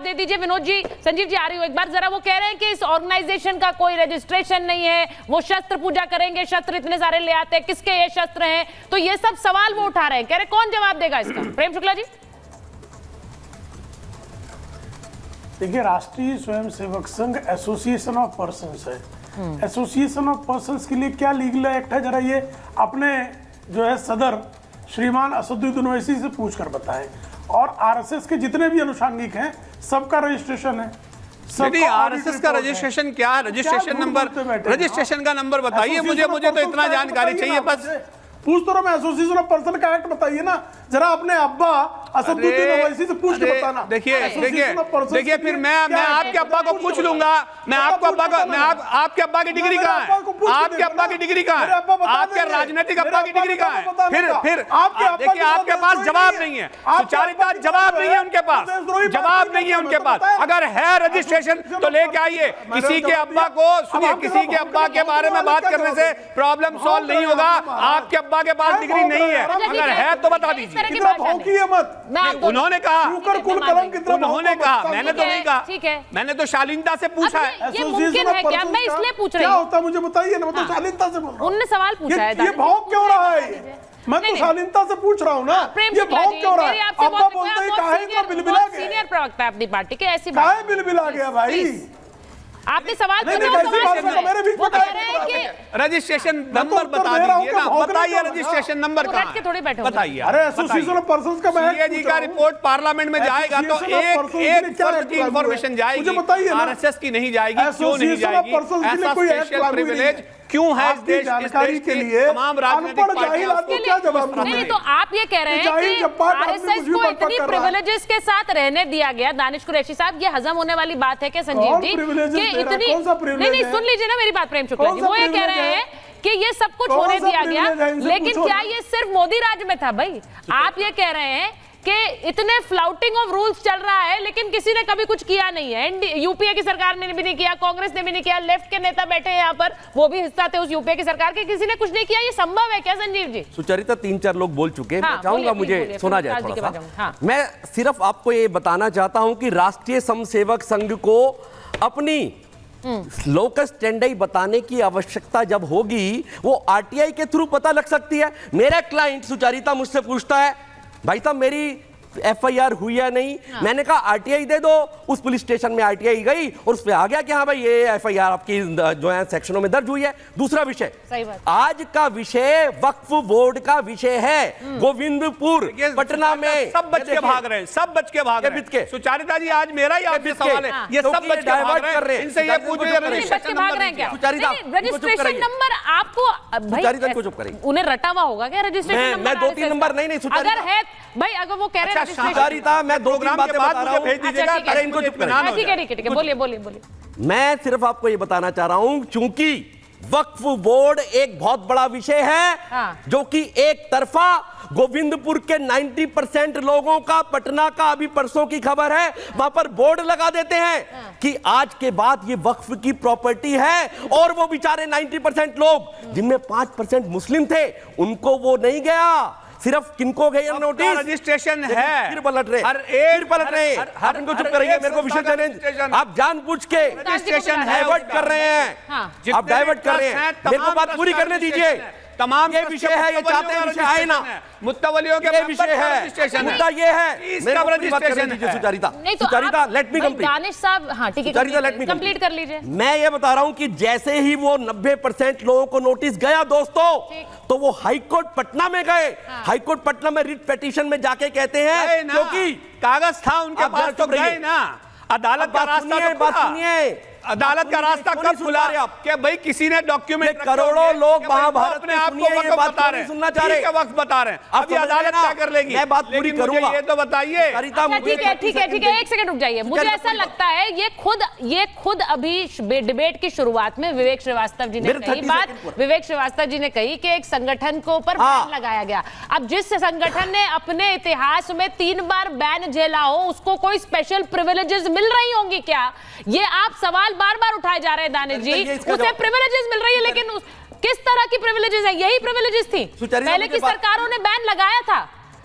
दे दीजिए। विनोद जी, संजीव जी आ रही हूँ एक बार, जरा वो कह रहे हैं कि इस ऑर्गेनाइजेशन का कोई रजिस्ट्रेशन नहीं है, वो शस्त्र पूजा करेंगे, शस्त्र इतने सारे ले आते हैं, किसके ये शस्त्र हैं, तो ये सब सवाल वो उठा रहे हैं, कह रहे कौन जवाब देगा इसका? प्रेम शुक्ला जी। देखिए, राष्ट्रीय Swayamsevak Sangh association of persons है। एसोसिएशन ऑफ पर्संस के लिए क्या लीगल एक्ट है, जरा ये अपने जो है सदर श्रीमान असदुद्दीन ओवैसी से पूछकर बताएं। और आरएसएस के जितने भी अनुषंगिक हैं सबका रजिस्ट्रेशन है। आरएसएस का रजिस्ट्रेशन क्या है? रजिस्ट्रेशन नंबर, रजिस्ट्रेशन का नंबर बताइए मुझे तो इतना जानकारी चाहिए बस। पूछ तो रहा मैं, एसोसिएशन ऑफ पर्सन का एक्ट बताइए ना जरा, अपने अब्बा असदुद्दीन ओवैसी से पूछ के बताना। देखिए फिर मैं आपके अब्बा को पूछ लूंगा। मैं आपको अब्बा को, आपके अब्बा की डिग्री कहाँ है? आपके अब्बा की डिग्री कहाँ है? आपके राजनीतिक अब्बा की डिग्री कहाँ है? फिर देखिए आपके पास जवाब नहीं है, सुचारिता जवाब नहीं है उनके पास, जवाब नहीं है उनके पास। अगर है रजिस्ट्रेशन तो लेके आइए। किसी के अब्बा को सुनिए, किसी के अब्बा के बारे में बात करने से प्रॉब्लम सॉल्व नहीं होगा। आपके अब्बा के पास डिग्री नहीं है, अगर है तो बता दीजिए। उन्होंने कहा, उन्होंने कहा, मैंने तो नहीं कहा, ठीक है, मैंने तो शालीनता से पूछा है। ये मुमकिन है क्या? मैं इसलिए पूछ रही हूँ, क्या होता है मुझे बताइए ना, मैं तो शालीनता से बोल रहा हूँ। उन्होंने सवाल पूछा है, ये भौंक क्यों रहा है? मैं तो शालीनता से पूछ रहा हूँ ना, ये भौंक क्यों रहा है? अब्बा बोलते हैं काहे इतना बिलबिला गया? सीनियर प्रवक्ता है अपनी पार्टी के, ऐसी काहे बिलबिला गया भाई? आपने सवाल रजिस्ट्रेशन नंबर बता दीजिए ना, बताइए रजिस्ट्रेशन नंबर कहाँ है? बताइए। अरे एसोसिएशन ऑफ पर्संस का सीएजी का रिपोर्ट पार्लियामेंट में जाएगा तो एक फर्द की इंफॉर्मेशन जाएगी, आरएसएस की नहीं जाएगी। क्यों नहीं जाएगी? ऐसा स्पेशल प्रिविलेज क्यों है इस देश के लिए? तमाम राजनीतिक पार्टियां। नहीं, तो आप ये कह रहे हैं कि आरएसएस को इतनी प्रिविलेजेस के साथ रहने दिया गया। दानिश कुरैशी साहब, ये हजम होने वाली बात है क्या संजीव जी कि इतनी? नहीं, सुन लीजिए ना मेरी बात प्रेम शुक्ला जी, वो ये कह रहे हैं कि ये सब कुछ होने दिया गया, लेकिन क्या ये सिर्फ मोदी राज में था भाई? आप ये कह रहे हैं कि इतने फ्लाउटिंग ऑफ रूल्स चल रहा है लेकिन किसी ने कभी कुछ किया नहीं है। यूपीए की सरकार ने भी नहीं किया, कांग्रेस ने भी नहीं किया, लेफ्ट के नेता बैठे हैं यहाँ पर, वो भी हिस्सा थे उस यूपीए की सरकार के, किसी ने कुछ नहीं किया। ये संभव है क्या संजीव जी? सुचरिता, 3-4 लोग बोल चुके हैं, मैं चाहूंगा मुझे सुना जाए थोड़ा सा। मैं सिर्फ आपको ये बताना चाहता हूं कि राष्ट्रीय स्वयंसेवक संघ को अपनी लोकस स्टैंडर्ड बताने की आवश्यकता जब होगी वो आरटीआई के थ्रू पता लग सकती है। मेरा क्लाइंट सुचारिता मुझसे पूछता है, भाई साहब मेरी एफआईआर हुई या नहीं? मैंने कहा आरटीआई दे दो। उस पुलिस स्टेशन में आरटीआई गई और उस पे आ गया कि हाँ भाई ये एफआईआर आपकी जो है सेक्शनों में दर्ज हुई है। दूसरा विषय, आज का विषय वक्फ बोर्ड का विषय है। गोविंदपुर पटना में सब बच के भाग रहे हैं, सब बच के भाग रहे हैं। सुचारिता जी, आज मेरा ही आपसे सवाल है, ये सब बच के भाग रहे हैं, इनसे ये पूछिए रजिस्ट्रेशन नंबर आपको उन्हें रटा हुआ होगा क्या? रजिस्ट्रेशन नंबर मैं 2-3 नंबर नहीं अगर है भाई, अगर वो कह रहे हैं सुचारिता, मैं 2-3 बातें बता रहा हूं, भेज दीजिएगा। अरे इनको चुप करें। ठीक है, बोलिए। मैं सिर्फ आपको ये बताना चाह रहा हूं, चूंकि वक्फ बोर्ड एक बहुत बड़ा विषय है जो कि एक तरफा गोविंदपुर के 90% लोगों का, पटना का अभी परसों की खबर है, वहां पर बोर्ड लगा देते हैं कि आज के बाद ये वक्फ की प्रॉपर्टी है, और वो बेचारे 90% लोग जिनमें 5% मुस्लिम थे उनको वो नहीं गया। सिर्फ किनको गए नोटिस? रजिस्ट्रेशन है, फिर पलट रहे, आप इनको चुप करेंगे। मेरे को विषय चैलेंज, आप जानबूझ के रजिस्ट्रेशन डाइवर्ट कर रहे हैं, आप डाइवर्ट कर रहे हैं। मेरे को बात पूरी करने दीजिए। तमाम ये विषय है, ये चाहते हैं विषय आए ना, मुत्तवलियों के विषय है, मुद्दा ये है। मेरे को रजिस्ट्रेशन दीजिए Sucharita, Sucharita let me complete. Danish साहब, हाँ ठीक है, सुचारिता लेट मी कंप्लीट कर लीजिए। मैं ये बता रहा हूं कि जैसे ही वो 90% लोगों को नोटिस गया दोस्तों, तो वो हाईकोर्ट पटना में गए। हाईकोर्ट पटना में रिट पिटीशन में जाके कहते हैं, क्योंकि कागज था उनके पास तो गए ना। अदालत का रास्ता, बात सुनिए, अदालत का रास्ता कब खुला आप? क्या भाई किसी ने डॉक्यूमेंट, करोड़ों लोग महाभारत में आपको वक्त बता रहे हैं, सुनना चाह रहे हैं, वक्त बता रहे हैं, अभी अदालत क्या कर लेगी? मैं बात पूरी करूंगा, ये तो बताइए। ठीक है, एक सेकंड रुक जाइए। मुझे ऐसा लगता है ये खुद अभी डिबेट की शुरुआत में विवेक श्रीवास्तव जी ने कही बात, विवेक श्रीवास्तव जी ने कही कि एक संगठन को ऊपर बैन लगाया गया। अब जिस संगठन ने अपने इतिहास में 3 बार बैन झेला हो, उसको कोई स्पेशल प्रिविलेजेस मिल रही होंगी क्या? ये आप सवाल बार बार उठाए जा रहे हैं दानिश जी। उसे प्रिविलेजेस मिल रही है, लेकिन किस तरह की प्रिविलेजेस है? यही प्रिविलेजेस थी पहले की सरकारों ने बैन लगाया था।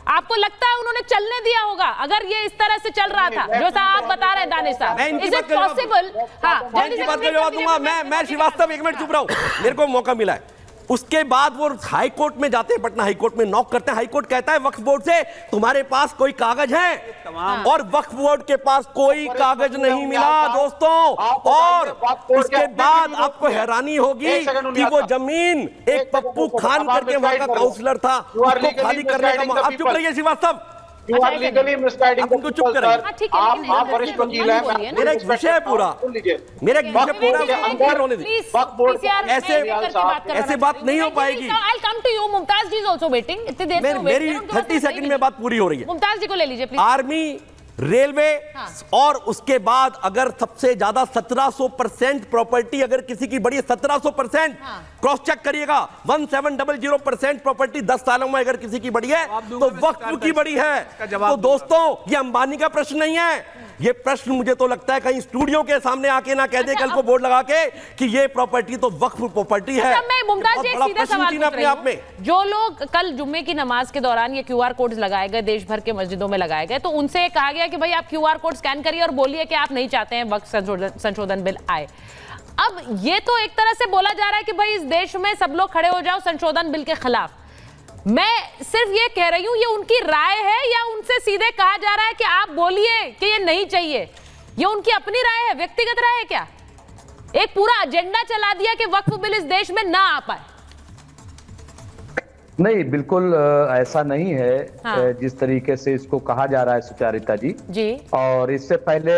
आपको लगता है उन्होंने चलने दिया होगा अगर ये इस तरह से चल रहा था जो आप बता रहे हैं? दानिश साहब, मैं इनकी इज बात इट का जवाब पॉसिबल? हाँ, मैं इनकी बात का जवाब दूंगा। मैं श्रीवास्तव एक मिनट चुप रहा हूं, मेरे को मौका मिला है। उसके बाद वो हाई कोर्ट में जाते हैं, पटना हाई कोर्ट में नॉक करते हैं। हाई कोर्ट कहता है वक्फ बोर्ड से तुम्हारे पास कोई कागज है, और वक्फ बोर्ड के पास कोई कागज नहीं मिला दोस्तों। और उसके बाद आपको हैरानी होगी कि वो जमीन एक पप्पू खान करके वहां का काउंसलर था, उसको खाली करने का। आप चुप रहिए Srivastava, You are legally misguiding the आपको चुप people, करें। sir। आप वरिष्ठ वकील हैं, मेरा एक विषय है पूरा, मेरा एक विषय पूरा होने दीजिए। ऐसे बात नहीं हो पाएगी। I'll come to you, Mumtaz ji is also waiting। इतनी देर से मेरी 30 सेकंड में बात पूरी हो रही है। मुमताज जी को ले लीजिए प्लीज। आर्मी, रेलवे, और उसके बाद अगर सबसे ज्यादा 1700% प्रॉपर्टी अगर किसी की बढ़ी है, 1700%, क्रॉस चेक करिएगा, 1700% प्रॉपर्टी 10 सालों में अगर किसी की बढ़ी है तो वक्फ की बढ़ी है। तो दोस्तों ये अंबानी का प्रश्न नहीं है, ये प्रश्न मुझे तो लगता है कहीं स्टूडियो के सामने आके ना कह दे कल को बोर्ड लगा के कि ये प्रॉपर्टी तो वक्फ प्रॉपर्टी है। मैं मुमताज जी एक सीधा सवाल पूछ रही आप में, जो लोग कल जुम्मे की नमाज के दौरान ये QR कोड्स लगाए गए, देश भर के मस्जिदों में लगाए गए, तो उनसे कहा गया कि भाई आप QR कोड स्कैन करिए और बोलिए कि आप नहीं चाहते हैं वक्फ संशोधन बिल आए। अब ये तो एक तरह से बोला जा रहा है कि भाई इस देश में सब लोग खड़े हो जाओ संशोधन बिल के खिलाफ। मैं सिर्फ ये कह रही हूं ये उनकी राय है या उनसे सीधे कहा जा रहा है कि आप बोलिए कि ये नहीं चाहिए? ये उनकी अपनी राय है, व्यक्तिगत राय है क्या? एक पूरा एजेंडा चला दिया कि वक्फ बिल इस देश में ना आ पाए। नहीं, बिल्कुल ऐसा नहीं है। हाँ। जिस तरीके से इसको कहा जा रहा है सुचारिता जी, और इससे पहले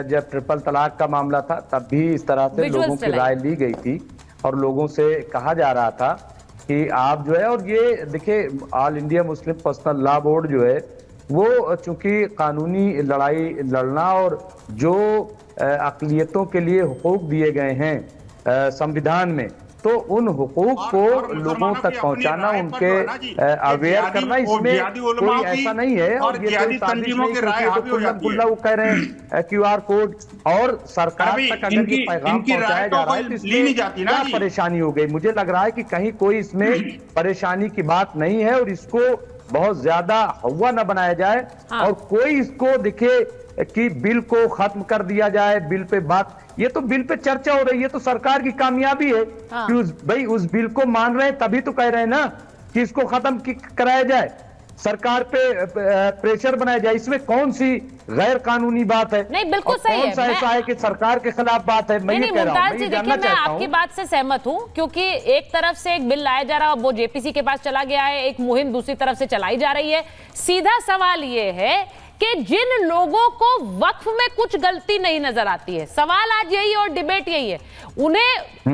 जब ट्रिपल तलाक का मामला था तब भी इस तरह से लोगों की राय ली गई थी और लोगों से कहा जा रहा था कि आप जो है, और ये देखिए all India Muslim personal law board जो है वो चूंकि कानूनी लड़ाई लड़ना और जो अक़लियतों के लिए हुकूक दिए गए हैं संविधान में, तो उन हुकूक को लोगों तक पहुंचाना, उनके अवेयर करना, इसमें कोई ऐसा नहीं है। और ये कोई साजिश नहीं है, वो कह रहे हैं QR कोड, और सरकार तक अगर ये पैगाम पहुंचाया जा रहा है तो इसमें क्या परेशानी हो गई? मुझे लग रहा है कि कहीं कोई इसमें परेशानी की बात नहीं है, और इसको बहुत ज्यादा हवा न बनाया जाए। और कोई इसको दिखे कि बिल को खत्म कर दिया जाए, बिल पे बात, ये तो बिल पे चर्चा हो रही है, तो सरकार की कामयाबी है कि भाई उस बिल को मान रहे हैं, तभी तो कह रहे हैं ना कि इसको खत्म कराया जाए, सरकार पे प्रेशर बनाया जाए। इसमें कौन सी गैर कानूनी बात है? नहीं, बिल्कुल सही है। कौन सा ऐसा है कि सरकार के खिलाफ बात है? मैं ये कह रहा हूं, मैं आपकी बात से सहमत हूं, क्योंकि एक तरफ से एक बिल लाया जा रहा है, वो JPC के पास चला गया है, एक मुहिम दूसरी तरफ से चलाई जा रही है। सीधा सवाल ये है कि जिन लोगों को वक्फ में कुछ गलती नहीं नजर आती है, सवाल आज यही और डिबेट यही है, उन्हें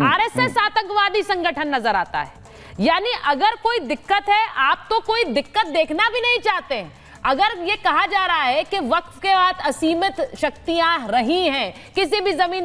RSS आतंकवादी संगठन नजर आता है। यानी अगर कोई दिक्कत है, आप तो कोई दिक्कत देखना भी नहीं चाहते हैं। अगर ये कहा जा रहा है कि वक्फ के बाद असीमित शक्तियां रही हैं, किसी भी जमीन